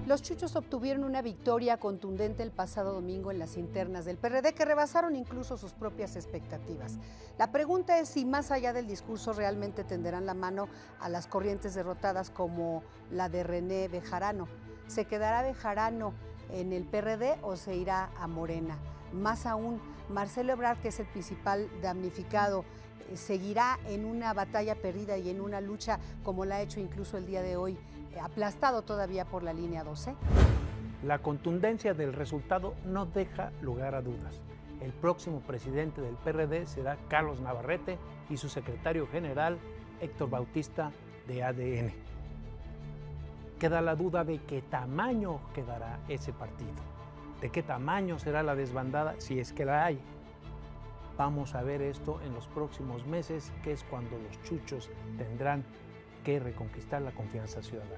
Los chuchos obtuvieron una victoria contundente el pasado domingo en las internas del PRD que rebasaron incluso sus propias expectativas. La pregunta es si más allá del discurso realmente tenderán la mano a las corrientes derrotadas como la de René Bejarano. ¿Se quedará Bejarano en el PRD o se irá a Morena? Más aún, Marcelo Ebrard, que es el principal damnificado, seguirá en una batalla perdida y en una lucha como la ha hecho incluso el día de hoy, aplastado todavía por la línea 12. La contundencia del resultado no deja lugar a dudas. El próximo presidente del PRD será Carlos Navarrete y su secretario general Héctor Bautista de ADN. Queda la duda de qué tamaño quedará ese partido, de qué tamaño será la desbandada si es que la hay. Vamos a ver esto en los próximos meses, que es cuando los chuchos tendrán que reconquistar la confianza ciudadana.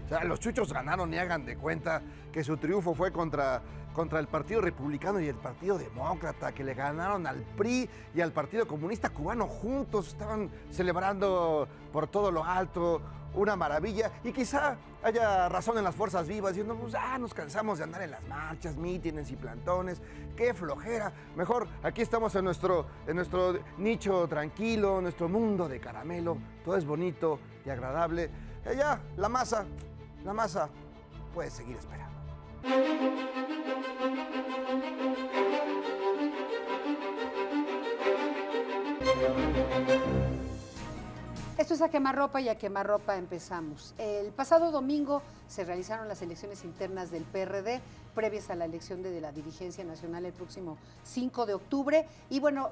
O sea, los chuchos ganaron y hagan de cuenta que su triunfo fue contra el Partido Republicano y el Partido Demócrata, que le ganaron al PRI y al Partido Comunista Cubano juntos, estaban celebrando por todo lo alto, una maravilla, y quizá haya razón en las fuerzas vivas, diciendo, pues nos cansamos de andar en las marchas, mítines y plantones, qué flojera, mejor aquí estamos en nuestro nicho tranquilo, nuestro mundo de caramelo, todo es bonito y agradable, ya, la masa puede seguir esperando. Esto es A Quemarropa y a Quemarropa empezamos. El pasado domingo se realizaron las elecciones internas del PRD, previas a la elección de la dirigencia nacional el próximo 5 de octubre. Y bueno,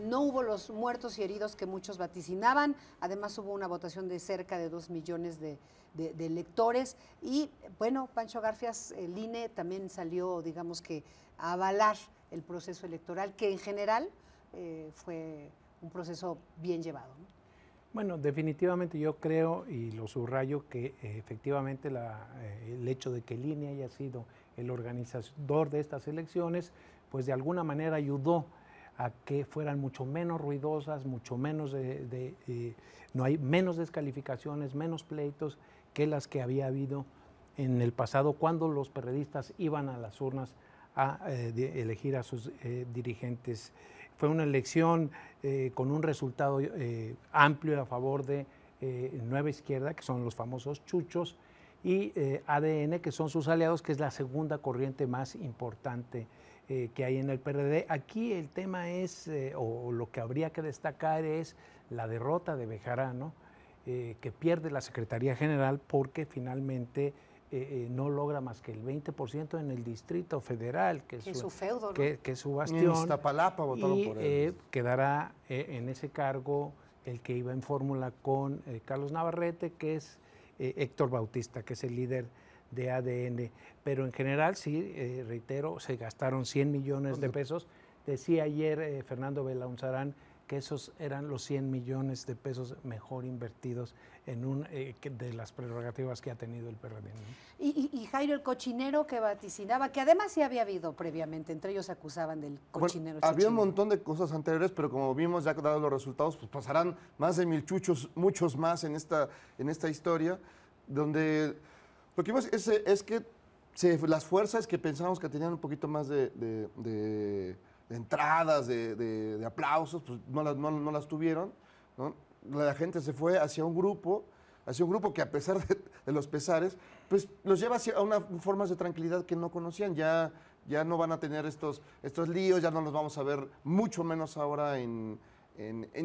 no hubo los muertos y heridos que muchos vaticinaban. Además hubo una votación de cerca de 2 millones de electores. Y bueno, Pancho Garfias, el INE también salió, digamos que, a avalar el proceso electoral, que en general fue un proceso bien llevado, ¿no? Bueno, definitivamente yo creo y lo subrayo que efectivamente el hecho de que el INE haya sido el organizador de estas elecciones, pues de alguna manera ayudó a que fueran mucho menos ruidosas, mucho menos no hay menos descalificaciones, menos pleitos que las que había habido en el pasado cuando los perredistas iban a las urnas a elegir a sus dirigentes. Fue una elección con un resultado amplio a favor de Nueva Izquierda, que son los famosos chuchos, y ADN, que son sus aliados, que es la segunda corriente más importante que hay en el PRD. Aquí el tema es, o lo que habría que destacar es la derrota de Bejarano, que pierde la Secretaría General porque finalmente no logra más que el 20% en el Distrito Federal, que es su feudo, ¿no? que es su bastión. En Iztapalapa votaron por él. Quedará en ese cargo el que iba en fórmula con Carlos Navarrete, que es Héctor Bautista, que es el líder de ADN. Pero en general, sí, reitero, se gastaron 100 millones de pesos. Decía ayer Fernando Belaunzarán que esos eran los 100 millones de pesos mejor invertidos en de las prerrogativas que ha tenido el PRD, ¿no? Y Jairo, el cochinero que vaticinaba, que además sí había habido previamente, entre ellos acusaban del cochinero. Bueno, había un montón de cosas anteriores, pero como vimos ya dados los resultados, pues pasarán más de 1000 chuchos, muchos más en esta historia, donde lo que vimos es que las fuerzas que pensábamos que tenían un poquito más de entradas, de aplausos, pues no las tuvieron, ¿no? La gente se fue hacia un grupo que a pesar de los pesares, pues los lleva hacia unas formas de tranquilidad que no conocían. Ya no van a tener estos líos, ya no los vamos a ver, mucho menos ahora en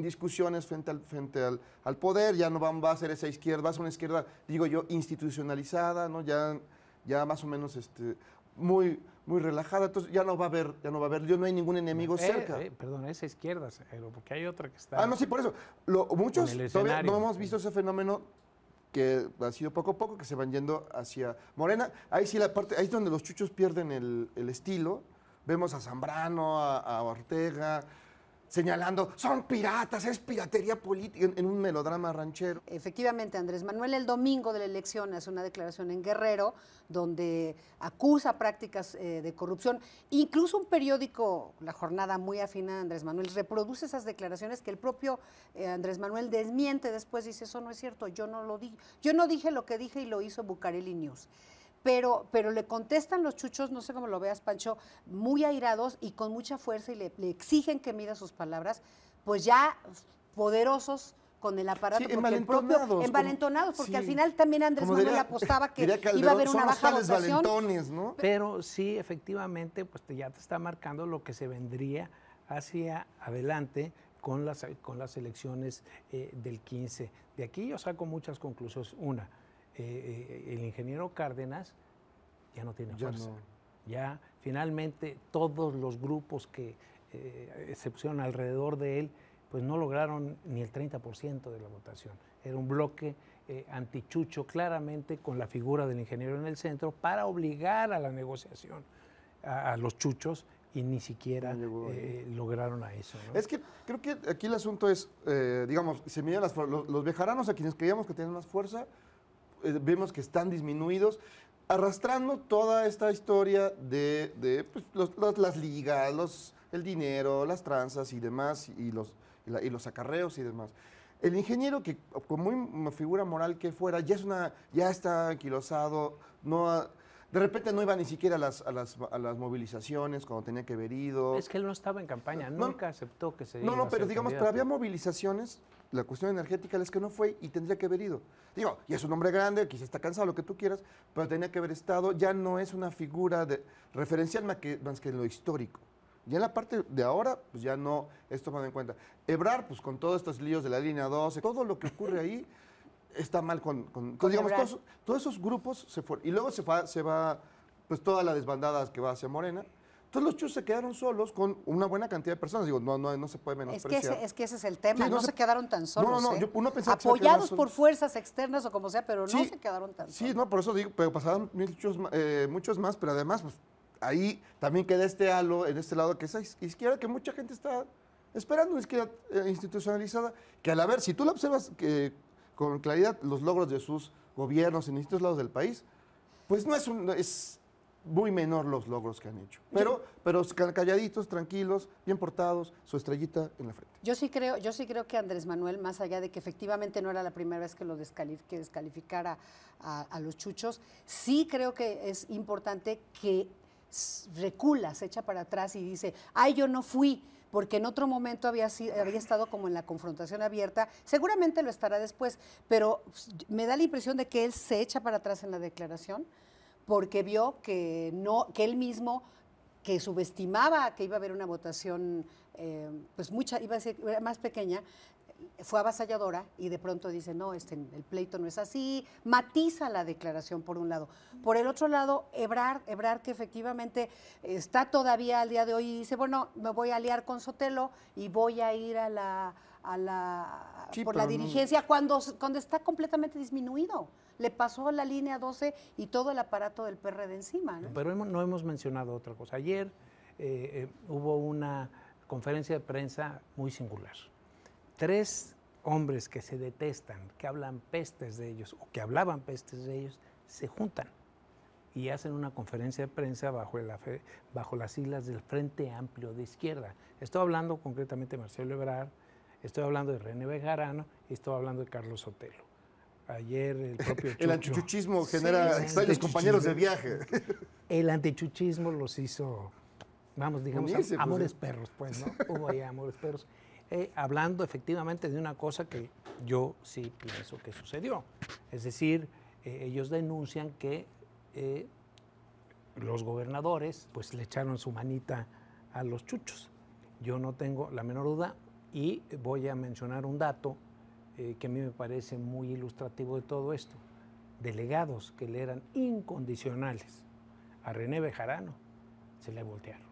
discusiones frente al poder. Ya no va a ser esa izquierda, va a ser una izquierda, digo yo, institucionalizada, ¿no? Ya más o menos muy relajada, entonces ya no va a haber, ya no hay ningún enemigo cerca. Perdón, esa izquierda, porque hay otra que está... no, sí, por eso. Muchos todavía no hemos visto ese fenómeno que ha sido poco a poco, que se van yendo hacia Morena. Ahí sí ahí es donde los chuchos pierden el estilo. Vemos a Zambrano, a Ortega, señalando, son piratas, es piratería política, en un melodrama ranchero. Efectivamente, Andrés Manuel el domingo de la elección hace una declaración en Guerrero donde acusa prácticas de corrupción. Incluso un periódico, La Jornada, muy afín a Andrés Manuel, reproduce esas declaraciones que el propio Andrés Manuel desmiente después, dice, eso no es cierto, yo no lo dije, yo no dije lo que dije y lo hizo Bucareli News. pero le contestan los chuchos, no sé cómo lo veas, Pancho, muy airados y con mucha fuerza y le exigen que mida sus palabras, pues ya poderosos con el aparato, Sí, porque el propio, envalentonados, porque sí. al final también Andrés Como Manuel diría- apostaba que diría iba a haber Calderón, una son los baja tales votación. valentones, ¿no? Pero sí, efectivamente, pues ya te está marcando lo que se vendría hacia adelante con las elecciones del 15. De aquí yo saco muchas conclusiones. Una, el ingeniero Cárdenas ya no tiene Ya fuerza. no. Ya finalmente todos los grupos que se pusieron alrededor de él, pues no lograron ni el 30% de la votación. Era un bloque antichucho claramente con la figura del ingeniero en el centro para obligar a la negociación a los chuchos y ni siquiera No llegó ahí. lograron a eso, ¿no? Es que creo que aquí el asunto es, digamos, se miden los bejaranos a quienes creíamos que tenían más fuerza, vemos que están disminuidos, arrastrando toda esta historia de pues, las ligas, el dinero, las tranzas y demás, y los acarreos y demás. El ingeniero, que como una figura moral que fuera, ya está anquilosado, de repente no iba ni siquiera a las movilizaciones cuando tenía que haber ido. Es que él no estaba en campaña, No, nunca aceptó que se No, iba a pero ser digamos, pero candidato. había movilizaciones, la cuestión energética es que no fue y tendría que haber ido. Digo, y es un hombre grande, quizás está cansado, lo que tú quieras, pero tenía que haber estado, ya no es una figura referencial más que en lo histórico. Ya en la parte de ahora, pues ya no es tomado en cuenta. Ebrard, pues con todos estos líos de la línea 12, todo lo que ocurre ahí está mal entonces, digamos, todos esos grupos se fueron. Y luego se va, pues toda la desbandada que va hacia Morena. Entonces los chus se quedaron solos con una buena cantidad de personas. Digo, no se puede menospreciar. Es que ese es el tema, Sí, no se quedaron tan solos. uno pensaba que se iba a quedar apoyados solo. por fuerzas externas o como sea, pero no Sí, se quedaron tan Sí, solos. no, por eso digo, pero pasaron muchos más, pero además, pues ahí también queda este halo en este lado que es izquierda, que mucha gente está esperando, una izquierda institucionalizada, que al ver, si tú la observas con claridad los logros de sus gobiernos en distintos lados del país, pues no es muy menor los logros que han hecho. Pero calladitos, tranquilos, bien portados, su estrellita en la frente. Yo sí creo que Andrés Manuel, más allá de que efectivamente no era la primera vez que descalificara a los chuchos, sí creo que es importante que recula, se echa para atrás y dice, ay, yo no fui, porque en otro momento había estado como en la confrontación abierta, seguramente lo estará después, pero me da la impresión de que él se echa para atrás en la declaración, porque vio que él mismo, que subestimaba que iba a haber una votación pues iba a ser más pequeña, fue avasalladora y de pronto dice, no, el pleito no es así, matiza la declaración por un lado. Por el otro lado, Ebrard, que efectivamente está todavía al día de hoy y dice, bueno, me voy a aliar con Sotelo y voy a ir Sí, por la pero dirigencia cuando está completamente disminuido. Le pasó la línea 12 y todo el aparato del PRD encima, ¿no? Pero no hemos mencionado otra cosa. Ayer hubo una conferencia de prensa muy singular. 3 hombres que se detestan, que hablan pestes de ellos o que hablaban pestes de ellos, se juntan y hacen una conferencia de prensa bajo las siglas del Frente Amplio de Izquierda. Estoy hablando concretamente de Marcelo Ebrard, estoy hablando de René Bejarano y estoy hablando de Carlos Sotelo. Ayer el propio Chucho. El antichuchismo genera extraños compañeros de viaje. El antichuchismo los hizo, digamos, Unirse, pues, amores perros, pues, ¿no? Hubo ahí amores perros. Hablando efectivamente de una cosa que yo sí pienso que sucedió. Es decir, ellos denuncian que los gobernadores pues le echaron su manita a los chuchos. Yo no tengo la menor duda y voy a mencionar un dato que a mí me parece muy ilustrativo de todo esto. Delegados que le eran incondicionales a René Bejarano se le voltearon.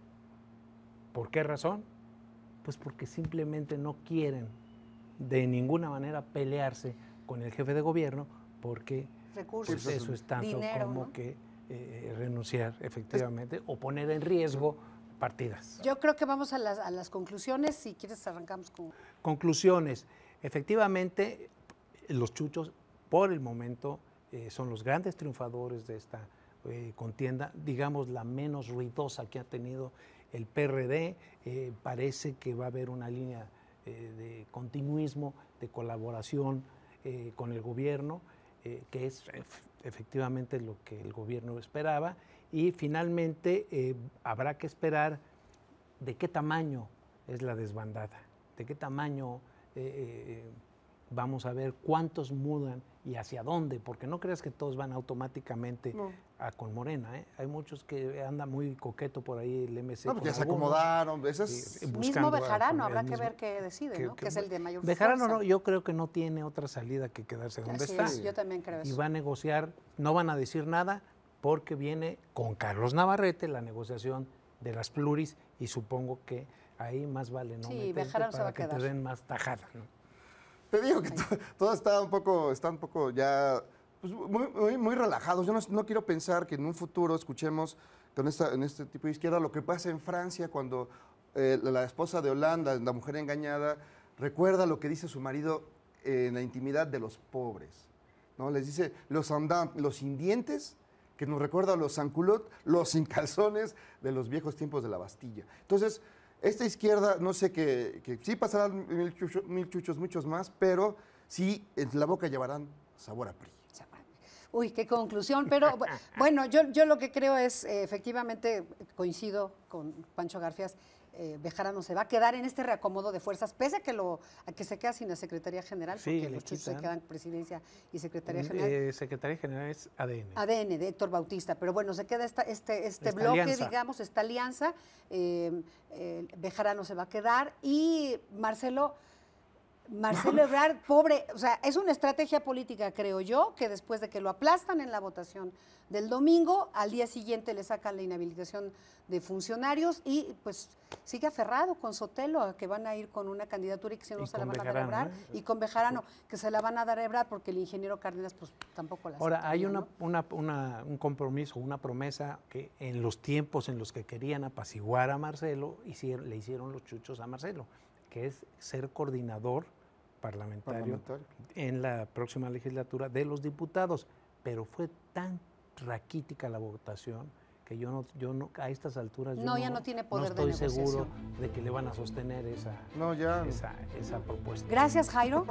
¿Por qué razón? Pues porque simplemente no quieren de ninguna manera pelearse con el jefe de gobierno porque Recursos, pues eso es tanto dinero, como ¿no? que renunciar efectivamente o poner en riesgo partidas. Yo creo que vamos a las conclusiones, si quieres arrancamos con... Conclusiones. Efectivamente, los chuchos por el momento son los grandes triunfadores de esta contienda, digamos la menos ruidosa que ha tenido el PRD. Parece que va a haber una línea de continuismo, de colaboración con el gobierno. que es efectivamente lo que el gobierno esperaba, y finalmente habrá que esperar de qué tamaño es la desbandada, de qué tamaño vamos a ver cuántos mudan y hacia dónde, porque no creas que todos van automáticamente con Morena, ¿eh? Hay muchos que andan muy coqueto por ahí el MC. No, porque se acomodaron. Mismo Bejarano, habrá que ver qué decide, ¿no? Que es el de mayor Bejarano fuerza. No, yo creo que no tiene otra salida que quedarse donde Así está. es, yo también creo Y eso. va a negociar, no van a decir nada, porque viene con Carlos Navarrete la negociación de las pluris, y supongo que ahí más vale no meterte Bejarano se va para a que te quedar. den más tajada, ¿no? Te digo que todo está un poco ya pues, muy relajados. Yo no quiero pensar que en un futuro escuchemos en este tipo de izquierda lo que pasa en Francia cuando la esposa de Holanda, la mujer engañada, recuerda lo que dice su marido en la intimidad de los pobres, ¿no? Les dice los sin dientes, que nos recuerda a los sans-culottes, los sin calzones de los viejos tiempos de la Bastilla. Entonces, esta izquierda, no sé que sí pasarán mil chuchos, muchos más, pero sí en la boca llevarán sabor a PRI. Uy, qué conclusión, pero bueno, yo lo que creo es, efectivamente, coincido con Pancho Garfias, Bejarano se va a quedar en este reacomodo de fuerzas, pese a que se queda sin la Secretaría General, Sí, porque los chuchos se quedan presidencia y Secretaría General. Secretaría General es ADN. ADN, de Héctor Bautista, pero bueno, se queda este bloque, alianza. digamos, esta alianza, Bejarano se va a quedar y Marcelo Ebrard, pobre, o sea, es una estrategia política, creo yo, que después de que lo aplastan en la votación del domingo, al día siguiente le sacan la inhabilitación de funcionarios y pues sigue aferrado con Sotelo a que van a ir con una candidatura y que si no Y se la con van a dar a Bejarano, Ebrard, y con Bejarano, que se la van a dar a Ebrard porque el ingeniero Cárdenas pues tampoco la Ahora, hay aceptaría, ¿no? un compromiso, una promesa que en los tiempos en los que querían apaciguar a Marcelo, le hicieron los chuchos a Marcelo, que es ser coordinador parlamentario en la próxima legislatura de los diputados, pero fue tan raquítica la votación que yo no a estas alturas Ya no tiene poder de no estoy negociación. seguro de que le van a sostener esa propuesta. Gracias, Jairo.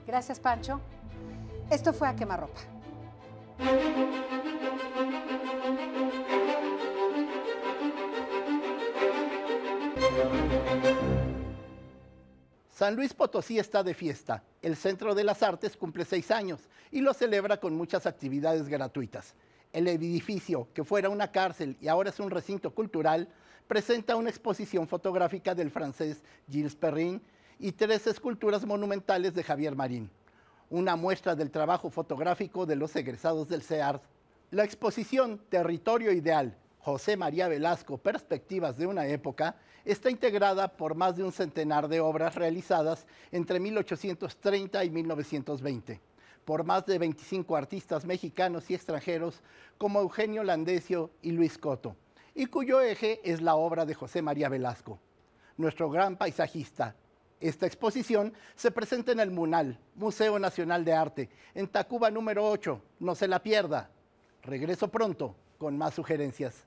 Gracias, Pancho. Esto fue A Quemarropa. San Luis Potosí está de fiesta. El Centro de las Artes cumple 6 años y lo celebra con muchas actividades gratuitas. El edificio, que fuera una cárcel y ahora es un recinto cultural, presenta una exposición fotográfica del francés Gilles Perrin y 3 esculturas monumentales de Javier Marín. Una muestra del trabajo fotográfico de los egresados del CEART. La exposición Territorio Ideal, José María Velasco, Perspectivas de una época, está integrada por más de un centenar de obras realizadas entre 1830 y 1920, por más de 25 artistas mexicanos y extranjeros como Eugenio Landesio y Luis Coto, y cuyo eje es la obra de José María Velasco, nuestro gran paisajista. Esta exposición se presenta en el MUNAL, Museo Nacional de Arte, en Tacuba número 8. No se la pierda. Regreso pronto con más sugerencias.